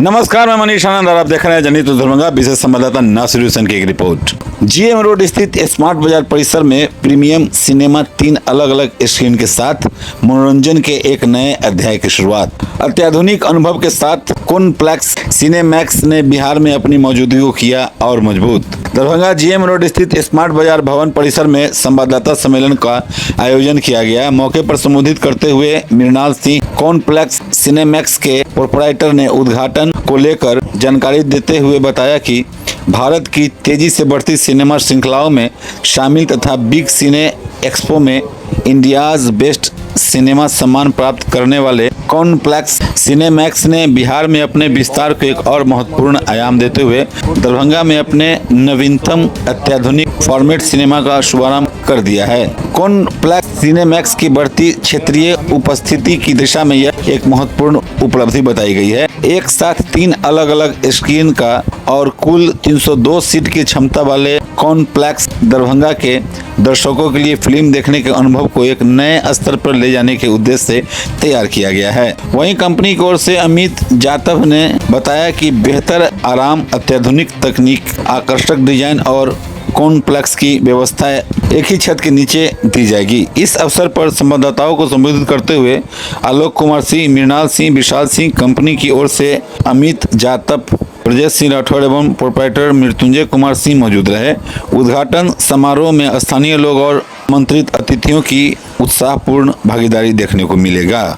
नमस्कार, मैं मनीष आनंद और आप देख रहे हैं जनित दरभंगा। विशेष संवाददाता नासिर हुसैन की एक रिपोर्ट। जीएम रोड स्थित स्मार्ट बाजार परिसर में प्रीमियम सिनेमा 3 अलग अलग स्क्रीन के साथ मनोरंजन के एक नए अध्याय की शुरुआत। अत्याधुनिक अनुभव के साथ कॉनप्लेक्स सिनेमैक्स ने बिहार में अपनी मौजूदगी को किया और मजबूत। दरभंगा जीएम रोड स्थित स्मार्ट बाजार भवन परिसर में संवाददाता सम्मेलन का आयोजन किया गया। मौके पर संबोधित करते हुए मृणाल सिंह कॉनप्लेक्स सिनेमैक्स के प्रोपराइटर ने उद्घाटन को लेकर जानकारी देते हुए बताया कि भारत की तेजी से बढ़ती सिनेमा श्रृंखलाओं में शामिल तथा बिग सिने एक्सपो में इंडियाज बेस्ट सिनेमा सम्मान प्राप्त करने वाले कॉनप्लेक्स सिनेमैक्स ने बिहार में अपने विस्तार को एक और महत्वपूर्ण आयाम देते हुए दरभंगा में अपने नवीनतम अत्याधुनिक फॉर्मेट सिनेमा का शुभारंभ कर दिया है। कॉनप्लेक्स सिनेमैक्स की बढ़ती क्षेत्रीय उपस्थिति की दिशा में यह एक महत्वपूर्ण उपलब्धि बताई गई है। एक साथ 3 अलग अलग स्क्रीन का और कुल 302 सीट की क्षमता वाले कॉनप्लेक्स दरभंगा के दर्शकों के लिए फिल्म देखने के अनुभव को एक नए स्तर पर ले जाने के उद्देश्य से तैयार किया गया है। वहीं कंपनी की ओर से अमित जाटव ने बताया कि बेहतर आराम, अत्याधुनिक तकनीक, आकर्षक डिजाइन और कॉनप्लेक्स की व्यवस्था एक ही छत के नीचे दी जाएगी। इस अवसर पर संवाददाताओं को संबोधित करते हुए आलोक कुमार सिंह, मृणाल सिंह, विशाल सिंह, कंपनी की ओर से अमित जाटव, ब्रजेश सिंह राठौड़ एवं प्रोपराइटर मृत्युंजय कुमार सिंह मौजूद रहे। उद्घाटन समारोह में स्थानीय लोग और आमंत्रित अतिथियों की उत्साहपूर्ण भागीदारी देखने को मिलेगा।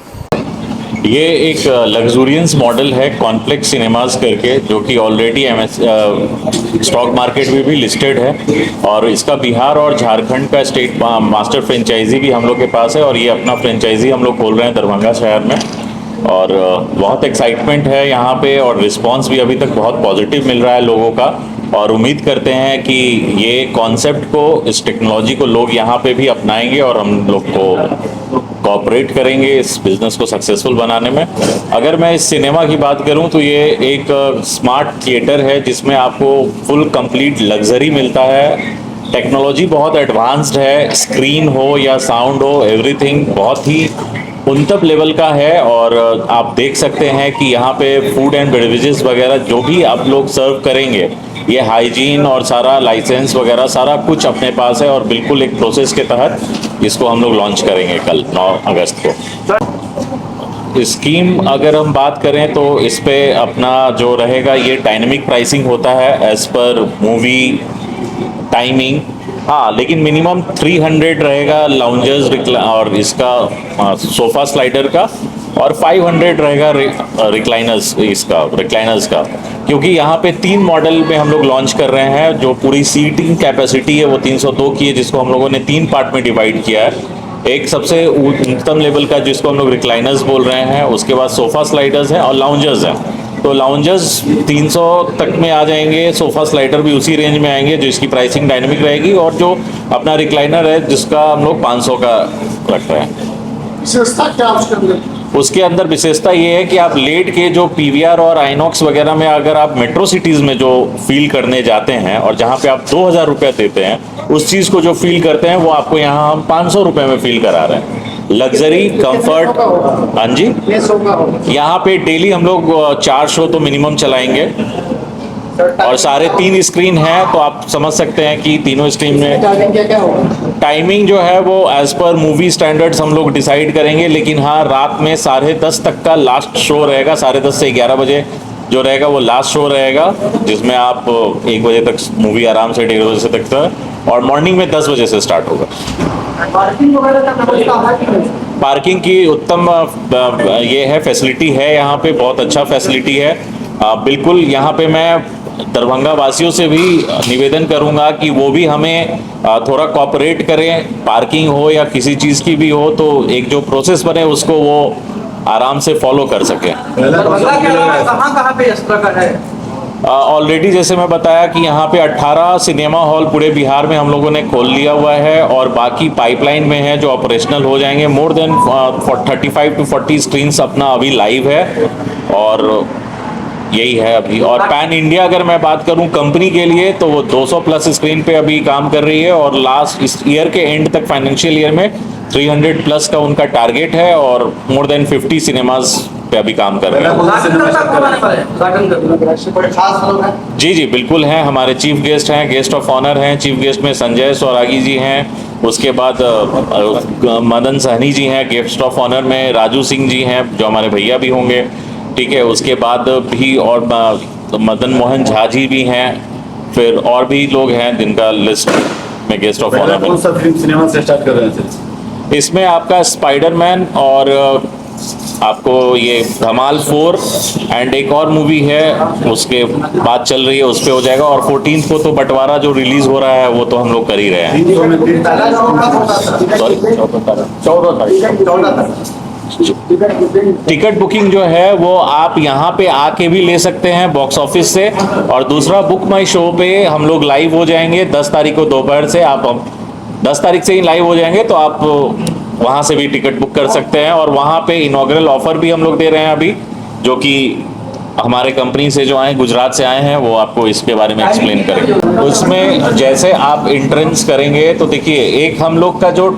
ये एक लग्जूरियंस मॉडल है कॉनप्लेक्स सिनेमाज करके, जो कि ऑलरेडी स्टॉक मार्केट में भी लिस्टेड है और इसका बिहार और झारखंड का स्टेट मास्टर फ्रेंचाइजी भी हम लोग के पास है और ये अपना फ्रेंचाइजी हम लोग खोल रहे हैं दरभंगा शहर में। और बहुत एक्साइटमेंट है यहाँ पे और रिस्पांस भी अभी तक बहुत पॉजिटिव मिल रहा है लोगों का और उम्मीद करते हैं कि ये कॉन्सेप्ट को, इस टेक्नोलॉजी को लोग यहाँ पे भी अपनाएंगे और हम लोग को कोऑपरेट करेंगे इस बिज़नेस को सक्सेसफुल बनाने में। अगर मैं इस सिनेमा की बात करूं तो ये एक स्मार्ट थिएटर है जिसमें आपको फुल कंप्लीट लग्जरी मिलता है। टेक्नोलॉजी बहुत एडवांस्ड है, स्क्रीन हो या साउंड हो, एवरीथिंग बहुत ही उन्नत लेवल का है। और आप देख सकते हैं कि यहाँ पे फूड एंड बेवरेजेस वगैरह जो भी आप लोग सर्व करेंगे, ये हाइजीन और सारा लाइसेंस वगैरह सारा कुछ अपने पास है और बिल्कुल एक प्रोसेस के तहत इसको हम लोग लॉन्च करेंगे कल 9 अगस्त को। स्कीम अगर हम बात करें तो इस पे अपना जो रहेगा ये डायनेमिक प्राइसिंग होता है एज पर मूवी टाइमिंग। हाँ, लेकिन मिनिमम 300 रहेगा लाउंजर्स और इसका सोफा स्लाइडर का और 500 रहेगा रिक्लाइनर्स का, क्योंकि यहाँ पे 3 मॉडल में हम लोग लॉन्च कर रहे हैं। जो पूरी सीटिंग कैपेसिटी है वो 302 की है, जिसको हम लोगों ने 3 पार्ट में डिवाइड किया है। एक सबसे उच्चतम लेवल का जिसको हम लोग रिक्लाइनर्स बोल रहे हैं, उसके बाद सोफा स्लाइडर्स हैं और लाउंजर्स हैं। तो लाउंजर्स 300 तक में आ जाएंगे, सोफा स्लाइडर भी उसी रेंज में आएंगे जिसकी प्राइसिंग डायनेमिक रहेगी, और जो अपना रिक्लाइनर है जिसका हम लोग 500 का रख रहे हैं। विशेषता क्या उसके अंदर विशेषता ये है कि आप लेट के जो पीवीआर और आइनॉक्स वगैरह में अगर आप मेट्रो सिटीज़ में जो फील करने जाते हैं और जहाँ पे आप 2000 रुपये देते हैं, उस चीज़ को जो फील करते हैं वो आपको यहाँ हम 500 रुपये में फील करा रहे हैं। Luxury, comfort. हाँ जी, यहाँ पे डेली हम लोग 4 शो तो मिनिमम चलाएंगे और सारे 3 स्क्रीन है, तो आप समझ सकते हैं कि तीनों स्क्रीन में टाइमिंग जो है वो एज पर मूवी स्टैंडर्ड्स हम लोग डिसाइड करेंगे। लेकिन हाँ, रात में 10:30 तक का लास्ट शो रहेगा, 10:30 से 11 बजे जो रहेगा वो लास्ट शो रहेगा, जिसमें आप 1 बजे तक मूवी आराम से 1:30 बजे तक और मॉर्निंग में 10 बजे से स्टार्ट होगा। पार्किंग की उत्तम ये है फैसिलिटी है, यहाँ पे बहुत अच्छा फैसिलिटी है। बिल्कुल यहाँ पे मैं दरभंगा वासियों से भी निवेदन करूंगा कि वो भी हमें थोड़ा कोऑपरेट करें, पार्किंग हो या किसी चीज़ की भी हो तो एक जो प्रोसेस बने उसको वो आराम से फॉलो कर सकें। कहाँ पे इस प्रकार है? ऑलरेडी जैसे मैं बताया कि यहाँ पे 18 सिनेमा हॉल पूरे बिहार में हम लोगों ने खोल लिया हुआ है और बाकी पाइपलाइन में है जो ऑपरेशनल हो जाएंगे। मोर देन 35 to 40 स्क्रीन्स अपना अभी लाइव है और यही है अभी। और पैन इंडिया अगर मैं बात करूं कंपनी के लिए तो वो 200 प्लस स्क्रीन पे अभी काम कर रही है और लास्ट इस ईयर के एंड तक फाइनेंशियल ईयर में 300 प्लस का उनका टारगेट है और मोर देन 50 सिनेमाज पे अभी काम कर रहे हैं। उद्घाटन करता कौन आने वाले हैं? उद्घाटन करता कोई खास लोग हैं? जी जी बिल्कुल हैं, हमारे चीफ गेस्ट हैं, गेस्ट ऑफ ऑनर हैं। चीफ गेस्ट में संजय सौरागी जी हैं, उसके बाद मदन सहनी जी हैं। गेस्ट ऑफ ऑनर में राजू सिंह जी हैं जो हमारे भैया भी होंगे, ठीक है। उसके बाद भी और मदन मोहन झा जी भी हैं, फिर और भी लोग हैं जिनका लिस्ट में गेस्ट ऑफ ऑनर कौन सा फिल्म सिनेमा से स्टार्ट कर रहे हैं? इसमें आपका स्पाइडरमैन और आपको ये धमाल 4 एंड एक और मूवी है उसके बाद चल रही है, उस पे हो जाएगा। और 14 को तो बंटवारा जो रिलीज हो रहा है वो तो हम लोग कर ही रहे हैं। सॉरी 14 तारीख। टिकट बुकिंग जो है वो आप यहाँ पे आके भी ले सकते हैं बॉक्स ऑफिस से, और दूसरा बुक माई शो पे हम लोग लाइव हो जाएंगे 10 तारीख को दोपहर से। आप 10 तारीख से ही लाइव हो जाएंगे तो आप वहाँ से भी टिकट बुक कर सकते हैं। और वहाँ पे इनॉग्रल ऑफर भी हम लोग दे रहे हैं अभी, जो कि हमारे कंपनी से जो आए, गुजरात से आए हैं, वो आपको इसके बारे में एक्सप्लेन करेंगे। उसमें जैसे आप एंट्रेंस करेंगे तो देखिए, एक हम लोग का जो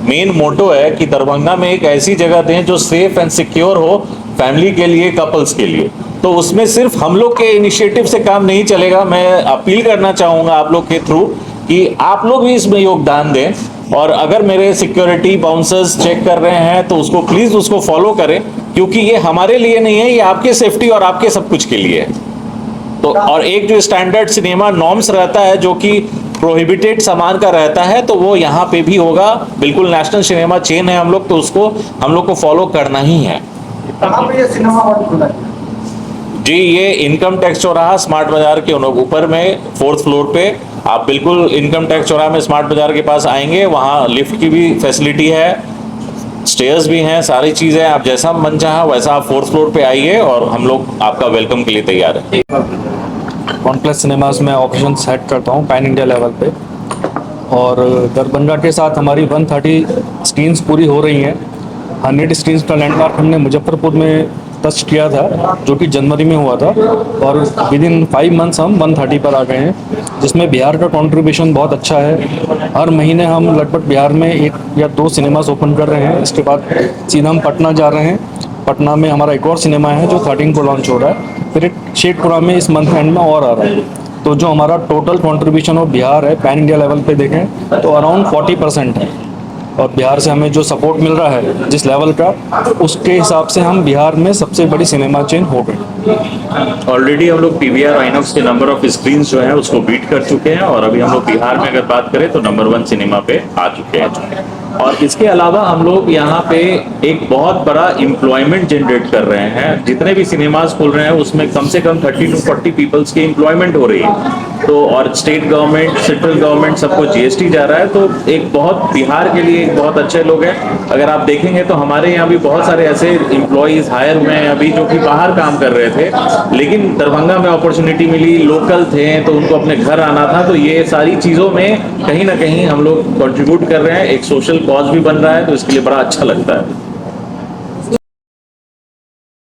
मेन मोटो है कि दरभंगा में एक ऐसी जगह दें जो सेफ एंड सिक्योर हो फैमिली के लिए, कपल्स के लिए। तो उसमें सिर्फ हम लोग के इनिशिएटिव से काम नहीं चलेगा। मैं अपील करना चाहूँगा आप लोग के थ्रू कि आप लोग भी इसमें योगदान दें। और अगर मेरे सिक्योरिटी बाउंसर्स चेक कर रहे हैं तो उसको प्लीज़ उसको फॉलो करें, क्योंकि ये हमारे लिए नहीं है, ये आपके सेफ्टी और आपके सब कुछ के लिए है। तो और एक जो स्टैंडर्ड सिनेमा नॉर्म्स रहता है जो कि प्रोहिबिटेड सामान का रहता है, तो वो यहाँ पे भी होगा। बिल्कुल नेशनल सिनेमा चेन है हम लोग, तो उसको हम लोग को फॉलो करना ही है। कहाँ पे ये सिनेमा हॉल खुला है? जी, ये इनकम टैक्स चौराहा स्मार्ट बाजार के ऊपर में 4th फ्लोर पे। आप बिल्कुल इनकम टैक्स चौराहा में स्मार्ट बाजार के पास आएंगे, वहाँ लिफ्ट की भी फैसिलिटी है, स्टेयर्स भी हैं, सारी चीज़ें। आप जैसा मन चाहा वैसा आप 4th फ्लोर पे आइए और हम लोग आपका वेलकम के लिए तैयार हैं। कॉम्प्लेक्स सिनेमास में ऑपरेशन सेट करता हूँ पैन इंडिया लेवल पे, और दरभंगा के साथ हमारी 130 स्क्रीन्स पूरी हो रही हैं। 100 स्क्रीन्स का लैंडमार्क हमने मुजफ्फरपुर में टच किया था, जो कि जनवरी में हुआ था, और विद इन 5 मंथ्स हम 130 पर आ गए हैं, जिसमें बिहार का कंट्रीब्यूशन बहुत अच्छा है। हर महीने हम लगभग बिहार में 1 या 2 सिनेमास ओपन कर रहे हैं। इसके बाद सीधा हम पटना जा रहे हैं। पटना में हमारा एक और सिनेमा है जो 13 को लॉन्च हो रहा है। फिर शेखपुरा में इस मंथ एंड में और आ रहा है। तो जो हमारा टोटल कंट्रीब्यूशन ऑफ बिहार है पैन इंडिया लेवल पे देखें तो अराउंड 40% है। और बिहार से हमें जो सपोर्ट मिल रहा है जिस लेवल का, उसके हिसाब से हम बिहार में सबसे बड़ी सिनेमा चेन हो गए। ऑलरेडी हम लोग पीवीआर आइनॉक्स के नंबर ऑफ स्क्रीन्स जो है उसको बीट कर चुके हैं, और अभी हम लोग बिहार में अगर बात करें तो नंबर 1 सिनेमा पे आ चुके हैं। और इसके अलावा हम लोग यहाँ पे एक बहुत बड़ा एम्प्लॉयमेंट जनरेट कर रहे हैं। जितने भी सिनेमाज खुल रहे हैं उसमें कम से कम 30 to 40 पीपल्स की एम्प्लॉयमेंट हो रही है। तो और स्टेट गवर्नमेंट, सेंट्रल गवर्नमेंट सबको जीएसटी जा रहा है, तो एक बहुत बिहार के लिए एक बहुत अच्छे लोग हैं। अगर आप देखेंगे तो हमारे यहाँ भी बहुत सारे ऐसे एम्प्लॉयज़ हायर हुए हैं अभी जो कि बाहर काम कर रहे थे, लेकिन दरभंगा में अपॉर्चुनिटी मिली, लोकल थे तो उनको अपने घर आना था। तो ये सारी चीज़ों में कहीं ना कहीं हम लोग कंट्रीब्यूट कर रहे हैं, एक सोशल कॉज भी बन रहा है, तो इसके लिए बड़ा अच्छा लगता है।